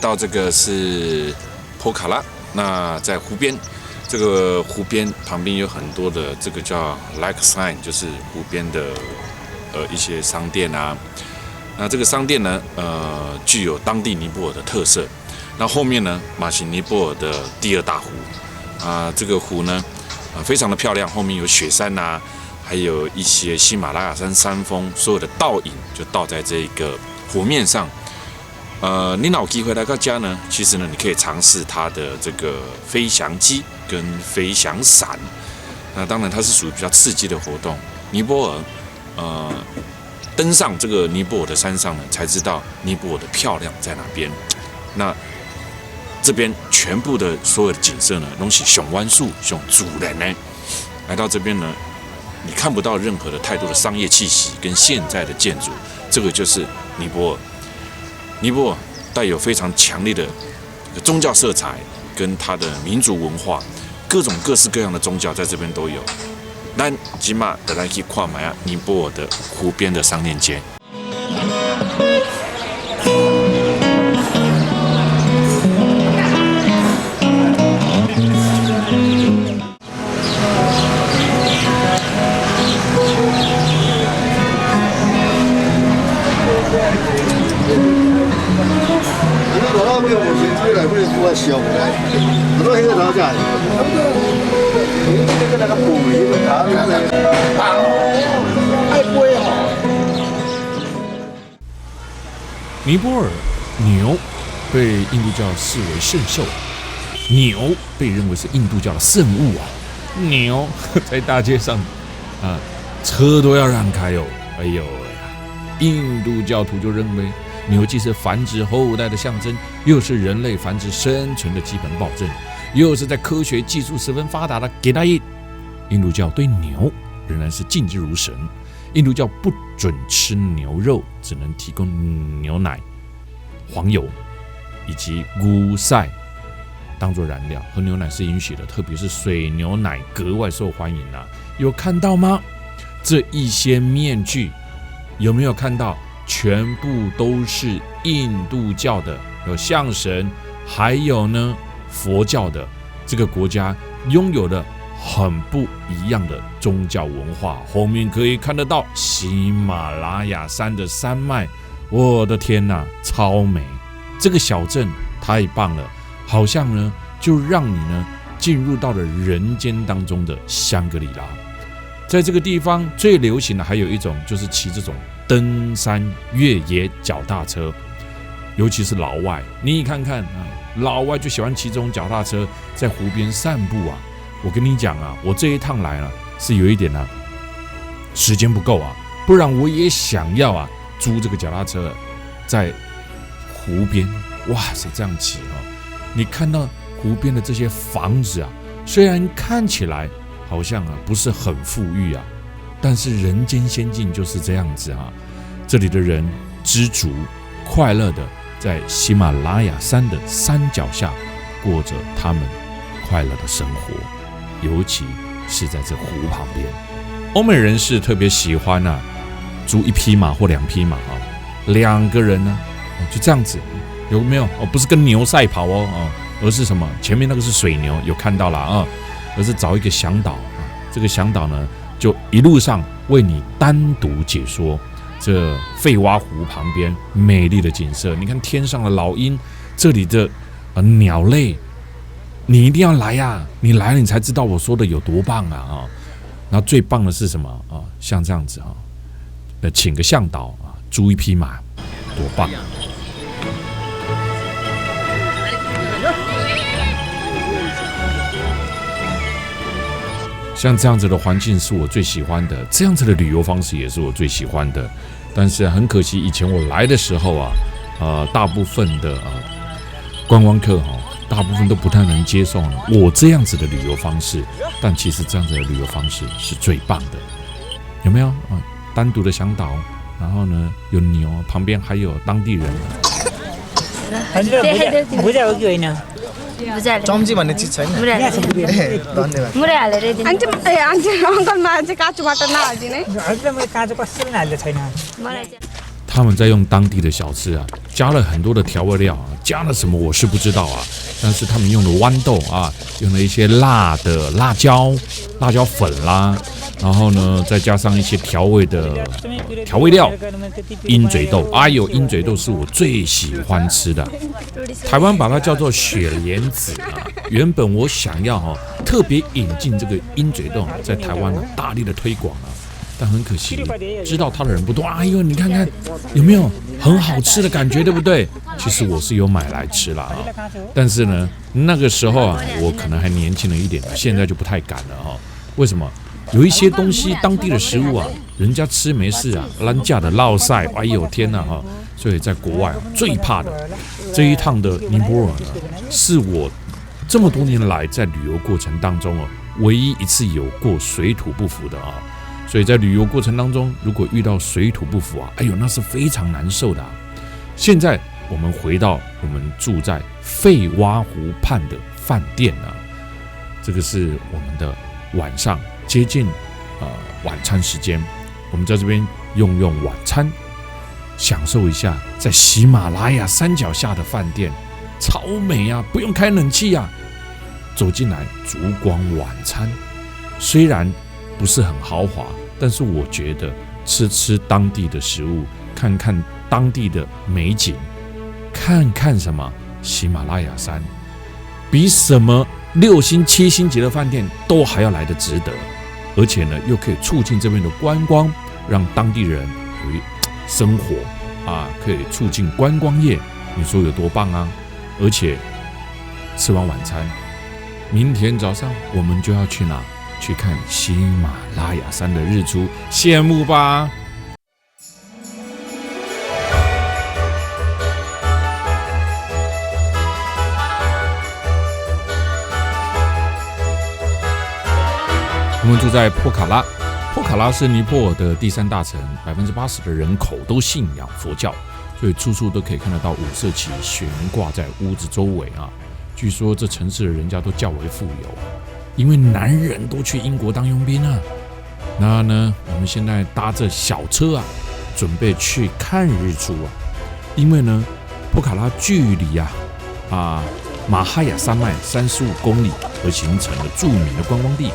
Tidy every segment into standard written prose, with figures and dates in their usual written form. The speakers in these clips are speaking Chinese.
到这个是波卡拉，那在湖边，这个湖边旁边有很多的这个叫 Like Sign， 就是湖边的一些商店啊。那这个商店呢，具有当地尼泊尔的特色。那后面呢，马西尼泊尔的第二大湖这个湖呢，非常的漂亮，后面有雪山啊，还有一些喜马拉雅山山峰，所有的倒影就倒在这个湖面上。你有机会来到家呢，其实呢，你可以尝试它的这个飞翔机跟飞翔伞。那当然，它是属于比较刺激的活动。尼泊尔，登上这个尼泊尔的山上呢，才知道尼泊尔的漂亮在哪边。那这边全部的所有的景色呢，都是熊湾树、熊主人呢。来到这边呢，你看不到任何的太多的商业气息跟现在的建筑，这个就是尼泊尔。尼泊尔带有非常强烈的宗教色彩跟它的民族文化，各种各式各样的宗教在这边都有。咱今嘛就来去看买啊尼泊尔的湖边的商店街。尼泊尔牛被印度教视为圣兽，牛被认为是印度教的圣物啊。牛在大街上车都要让开哦。哎呦呀，印度教徒就认为牛既是繁殖后代的象征，又是人类繁殖生存的基本保证，又是在科学技术十分发达的给大印。印度教对牛仍然是敬之如神。印度教不准吃牛肉，只能提供牛奶、黄油以及菇菜当做燃料，喝牛奶是允许的，特别是水牛奶格外受欢迎啊！有看到吗？这一些面具有没有看到？全部都是印度教的，有象神，还有呢佛教的。这个国家拥有了很不一样的宗教文化，后面可以看得到喜马拉雅山的山脉，我的天哪，超美！这个小镇太棒了，好像呢就让你呢进入到了人间当中的香格里拉。在这个地方最流行的还有一种就是骑这种登山越野脚踏车，尤其是老外，你看看老外就喜欢骑这种脚踏车在湖边散步啊。我跟你讲啊，我这一趟来是有一点时间不够啊，不然我也想要租这个脚踏车在湖边。哇塞，这样骑你看到湖边的这些房子虽然看起来好像不是很富裕但是人间仙境就是这样子这里的人知足快乐的在喜马拉雅山的山脚下过着他们快乐的生活，尤其是在这湖旁边。欧美人士特别喜欢租一匹马或两匹马两个人呢就这样子，有没有不是跟牛赛跑而是什么？前面那个是水牛，有看到了而是找一个向导这个向导呢就一路上为你单独解说这费洼湖旁边美丽的景色。你看天上的老鹰，这里的鸟类，你一定要来你来了你才知道我说的有多棒然后最棒的是什么像这样子请个向导租一匹马，多棒！像这样子的环境是我最喜欢的，这样子的旅游方式也是我最喜欢的。但是很可惜，以前我来的时候大部分的观光客大部分都不太能接受我这样子的旅游方式。但其实这样子的旅游方式是最棒的，有没有单独的向导，然后呢有牛，旁边还有当地人。चम्ची भन्ने चिज छैन मुरै हालेर आन्टी अङ्कलमा चाहिँ काँचो बाटो नहालिदिनु है हजुर मैले काँचो कसैले हाल्दै छैन। 他们在用当地的小吃啊，加了很多的调味料啊，加了什么我是不知道啊，但是他们用的豌豆啊，用了一些辣的辣椒粉啦，然后呢再加上一些调味的调味料，鹰嘴豆，哎呦，鹰嘴豆是我最喜欢吃的，台湾把它叫做雪莲子啊。原本我想要特别引进这个鹰嘴豆在台湾大力的推广啊。但很可惜，知道它的人不多。哎呦，你看看有没有很好吃的感觉，对不对？其实我是有买来吃啦但是呢，那个时候啊，我可能还年轻了一点，现在就不太敢了为什么？有一些东西，当地的食物啊，人家吃没事啊，人家的落塞，哎呦天哪所以在国外最怕的这一趟的尼泊尔呢，是我这么多年来在旅游过程当中唯一一次有过水土不服的所以在旅游过程当中，如果遇到水土不服哎呦，那是非常难受的现在我们回到我们住在费洼湖畔的饭店这个是我们的晚上接近晚餐时间，我们在这边用晚餐，享受一下在喜马拉雅山脚下的饭店，超美啊，不用开冷气啊，走进来烛光晚餐，虽然不是很豪华，但是我觉得吃当地的食物，看看当地的美景，看看什么喜马拉雅山，比什么6星7星级的饭店都还要来得值得，而且呢又可以促进这边的观光，让当地人有生活可以促进观光业，你说有多棒啊？而且吃完晚餐，明天早上我们就要去哪？去看喜马拉雅山的日出，羡慕吧？我们住在波卡拉，波卡拉是尼泊尔的第3大城，80%的人口都信仰佛教，所以处处都可以看得到五色旗悬挂在屋子周围据说这城市的人家都较为富有因为男人都去英国当佣兵那呢，我们现在搭着小车准备去看日出因为呢，波卡拉距离马哈雅山脉35公里而形成的著名的观光地，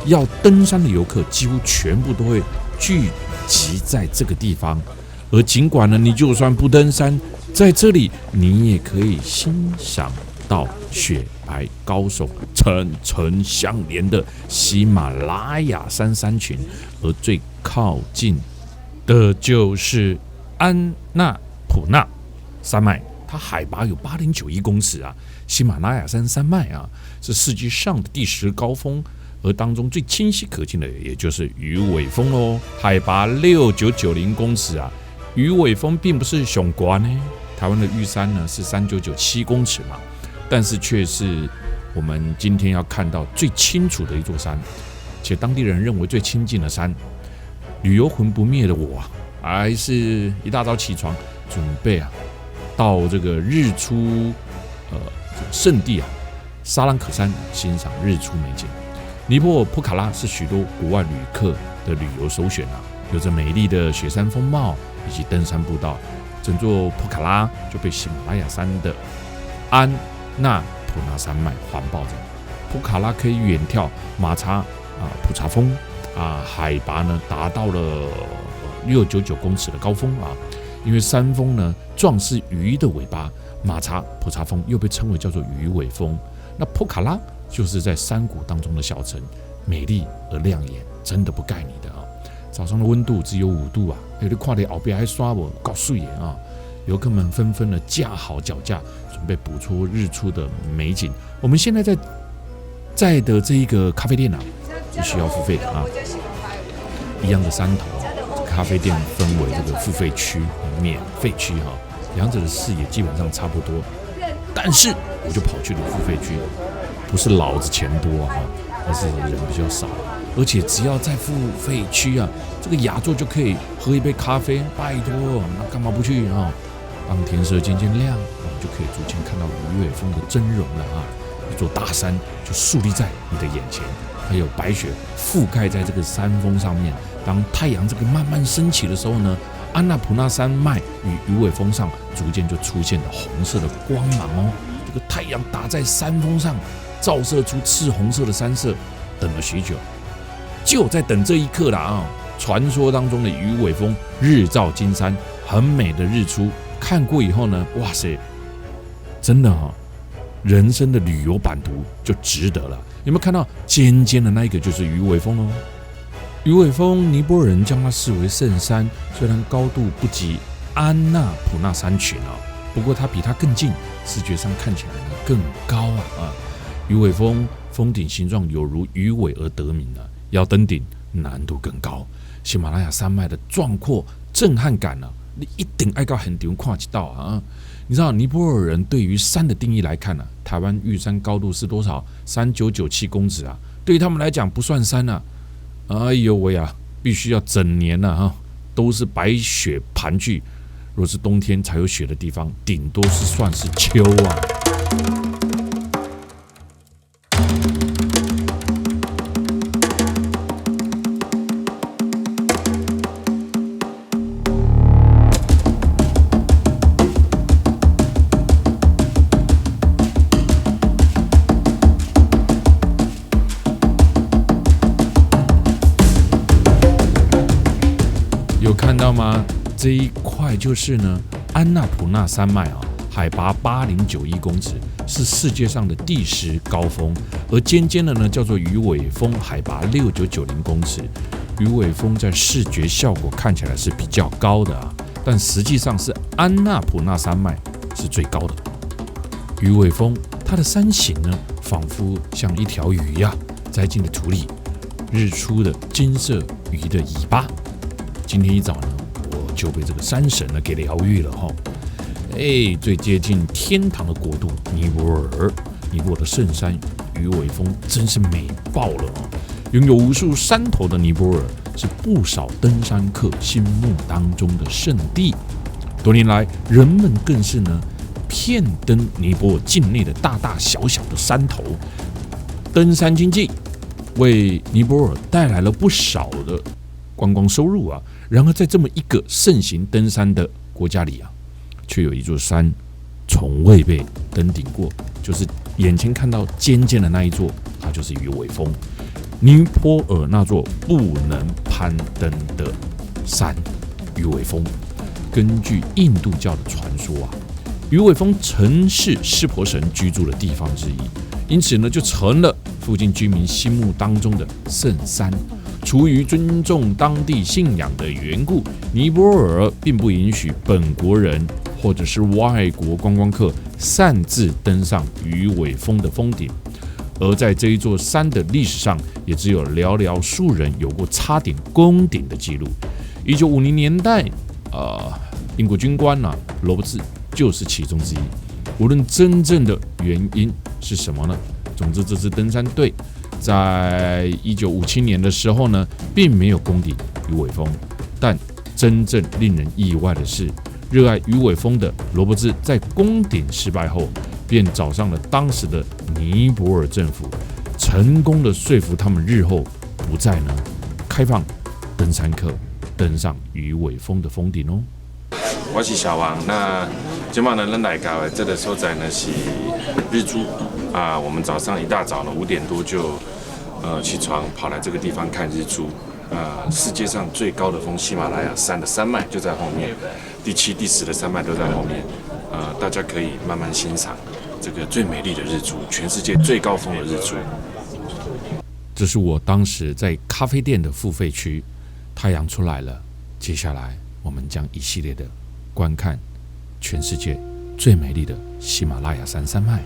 要登山的游客几乎全部都会聚集在这个地方。而尽管呢，你就算不登山，在这里你也可以欣赏到雪白高耸、层层相连的喜马拉雅山山群，而最靠近的就是安纳普纳山脉，它海拔有8091公尺喜马拉雅山山脉是世界上的第10高峰，而当中最清晰可见的也就是鱼尾峰喽，海拔6990公尺鱼尾峰并不是上高呢，台湾的玉山呢是3997公尺嘛，但是却是我们今天要看到最清楚的一座山，且当地人认为最亲近的山。旅游魂不灭的我还是一大早起床，准备到这个日出圣地沙兰可山欣赏日出美景。尼泊尔波卡拉是许多国外旅客的旅游首选有着美丽的雪山风貌以及登山步道，整座波卡拉就被喜马拉雅山的安纳普纳山脉环抱着。波卡拉可以远眺马查普查峰海拔呢达到了699公尺的高峰因为山峰呢状似鱼的尾巴，马查普查峰又被称为叫做鱼尾峰。那波卡拉就是在山谷当中的小城，美丽而亮眼，真的不盖你的早上的温度只有5度你看到后边还刷我够水的游客们纷纷的架好脚架，准备捕捉日出的美景。我们现在在的这一个咖啡店是需要付费的一样的山头咖啡店分为这个付费区、免费区两者的视野基本上差不多，但是我就跑去了付费区，不是老子钱多而是人比较少，而且只要在付费区这个雅座就可以喝一杯咖啡，拜托，那干嘛不去当天色渐渐亮，我们就可以逐渐看到鱼尾峰的真容了一座大山就树立在你的眼前，还有白雪覆盖在这个山峰上面。当太阳这个慢慢升起的时候呢，安纳普纳山脉与鱼尾峰上逐渐就出现了红色的光芒哦。这个太阳打在山峰上，照射出赤红色的山色。等了许久，就在等这一刻啦啊！传说当中的鱼尾峰日照金山，很美的日出，看过以后呢，哇塞，真的人生的旅游版图就值得了。有没有看到尖尖的那一个就是鱼尾峰哦？鱼尾峰，尼泊尔人将它视为圣山，虽然高度不及安纳普纳山群不过它比它更近，视觉上看起来呢更高啊！鱼尾峰峰顶形状有如鱼尾而得名要登顶难度更高。喜马拉雅山脉的壮阔震撼感你一定要到很顶看一道你知道尼泊尔人对于山的定义来看台湾玉山高度是多少？3997公尺对于他们来讲不算山哎呦喂必须要整年都是白雪盘踞。若是冬天才有雪的地方，顶多是算是秋有看到吗？这一块就是呢，安纳普纳山脉海拔8091公尺，是世界上的第10高峰。而尖尖的呢，叫做鱼尾峰，海拔6990公尺。鱼尾峰在视觉效果看起来是比较高的但实际上是安纳普纳山脉是最高的。鱼尾峰它的山形呢，仿佛像一条鱼栽进了土里，日出的金色鱼的尾巴。今天一早呢，我就被这个山神呢给疗愈了最接近天堂的国度尼泊尔，尼泊尔的圣山鱼尾峰真是美爆了拥有无数山头的尼泊尔，是不少登山客心目当中的圣地。多年来，人们更是呢遍登尼泊尔境内的大大小小的山头，登山经济为尼泊尔带来了不少的观光收入然而在这么一个盛行登山的国家里却有一座山从未被登顶过，就是眼前看到尖尖的那一座，它就是鱼尾峰。尼泊尔那座不能攀登的山鱼尾峰，根据印度教的传说鱼尾峰曾是湿婆神居住的地方之一，因此呢就成了附近居民心目当中的圣山。出于尊重当地信仰的缘故，尼泊尔并不允许本国人或者是外国观光客擅自登上鱼尾峰的峰顶。而在这一座山的历史上，也只有寥寥数人有过差点攻顶的记录。1950年代，英国军官罗伯茨就是其中之一。无论真正的原因是什么呢？总之，这支登山队在1957年的时候呢，并没有攻顶鱼尾峰。但真正令人意外的是，热爱鱼尾峰的罗伯茨在攻顶失败后，便找上了当时的尼泊尔政府，成功的说服他们日后不再呢开放登山客登上鱼尾峰的峰顶哦。我是小王，那今晚呢，咱来到这个所在呢是日出我们早上一大早呢5点多就起床跑来这个地方看日出。世界上最高的峰喜马拉雅山的山脉就在后面，第7、第10的山脉都在后面。大家可以慢慢欣赏这个最美丽的日出，全世界最高峰的日出。这是我当时在咖啡店的付费区，太阳出来了。接下来我们将一系列的观看全世界最美丽的喜马拉雅山山脉。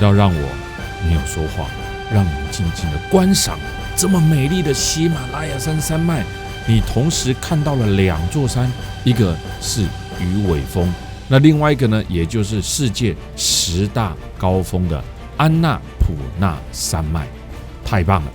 到让我没有说话，让你静静的观赏这么美丽的喜马拉雅山山脉。你同时看到了2座山，一个是鱼尾峰，那另外一个呢，也就是世界10大高峰的安纳普纳山脉，太棒了！